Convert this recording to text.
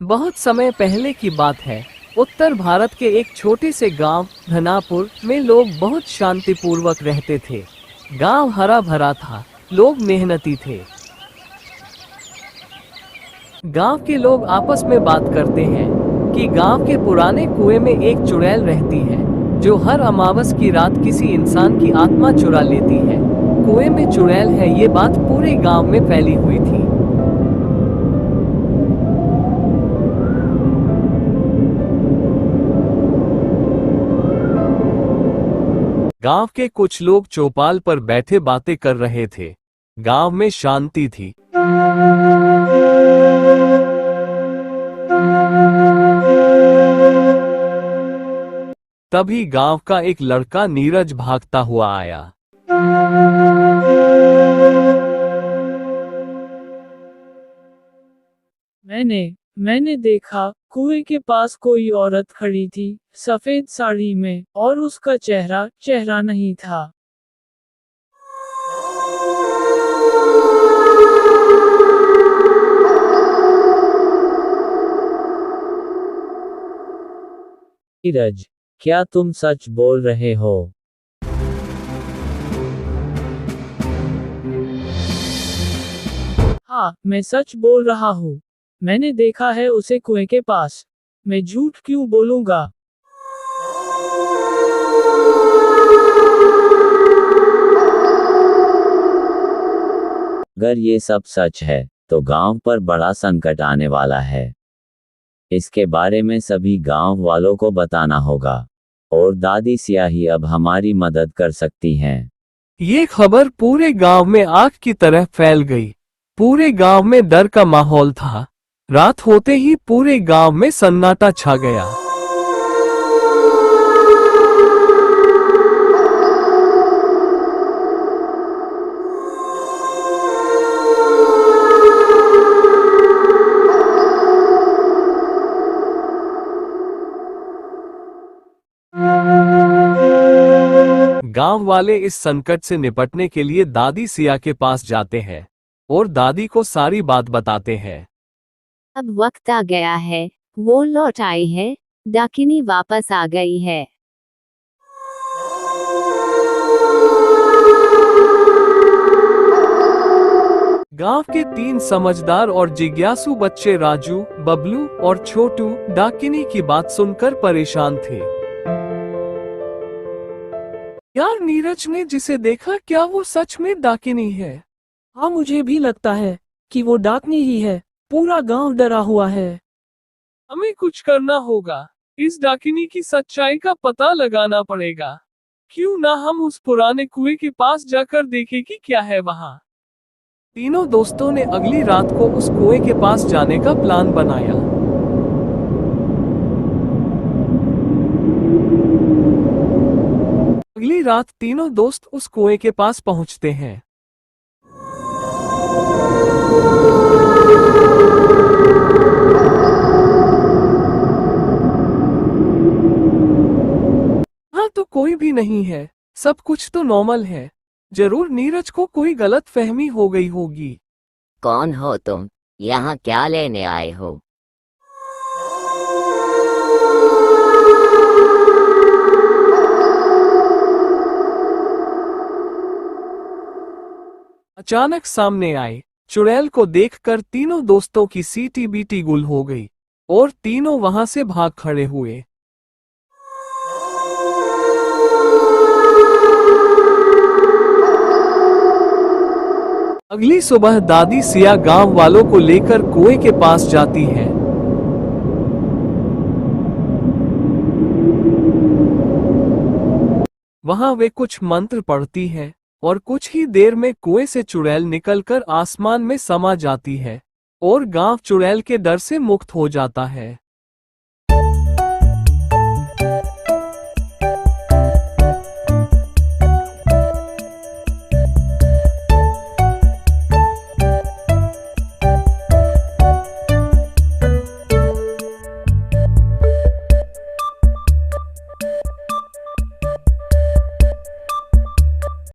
बहुत समय पहले की बात है। उत्तर भारत के एक छोटे से गांव धनापुर में लोग बहुत शांतिपूर्वक रहते थे। गांव हरा भरा था, लोग मेहनती थे। गांव के लोग आपस में बात करते हैं कि गांव के पुराने कुएं में एक चुड़ैल रहती है जो हर अमावस की रात किसी इंसान की आत्मा चुरा लेती है। कुएं में चुड़ैल है, ये बात पूरे गांव में फैली हुई थी। गांव के कुछ लोग चौपाल पर बैठे बातें कर रहे थे। गांव में शांति थी। तभी गांव का एक लड़का नीरज भागता हुआ आया। मैंने देखा कुएं के पास कोई औरत खड़ी थी, सफेद साड़ी में, और उसका चेहरा नहीं था। नीरज, क्या तुम सच बोल रहे हो? हाँ, मैं सच बोल रहा हूँ। मैंने देखा है उसे कुएं के पास। मैं झूठ क्यों बोलूंगा? अगर ये सब सच है, तो गांव पर बड़ा संकट आने वाला है। इसके बारे में सभी गांव वालों को बताना होगा, और दादी सियाही अब हमारी मदद कर सकती हैं। ये खबर पूरे गांव में आग की तरह फैल गई। पूरे गांव में डर का माहौल था। रात होते ही पूरे गांव में सन्नाटा छा गया। गांव वाले इस संकट से निपटने के लिए दादी सिया के पास जाते हैं और दादी को सारी बात बताते हैं। अब वक्त आ गया है, वो लौट आई है, डाकिनी वापस आ गई है। गांव के 3 समझदार और जिज्ञासु बच्चे राजू, बबलू और छोटू डाकिनी की बात सुनकर परेशान थे। यार, नीरज ने जिसे देखा, क्या वो सच में डाकिनी है? हाँ, मुझे भी लगता है कि वो डाकनी ही है। पूरा गांव डरा हुआ है। हमें कुछ करना होगा। इस डाकिनी की सच्चाई का पता लगाना पड़ेगा। क्यों ना हम उस पुराने कुएं के पास जाकर देखें कि क्या है वहां। तीनों दोस्तों ने अगली रात को उस कुएं के पास जाने का प्लान बनाया। अगली रात तीनों दोस्त उस कुएं के पास पहुंचते हैं। हाँ, तो कोई भी नहीं है, सब कुछ तो नॉर्मल है। जरूर नीरज को कोई गलत फहमी हो गई होगी। कौन हो तुम? यहाँ क्या लेने आए हो? अचानक सामने आए चुड़ैल को देखकर तीनों दोस्तों की सीटी बीटी गुल हो गई और तीनों वहां से भाग खड़े हुए। अगली सुबह दादी सिया गांव वालों को लेकर कुएं के पास जाती है। वहां वे कुछ मंत्र पढ़ती है और कुछ ही देर में कुएं से चुड़ैल निकलकर आसमान में समा जाती है और गांव चुड़ैल के डर से मुक्त हो जाता है।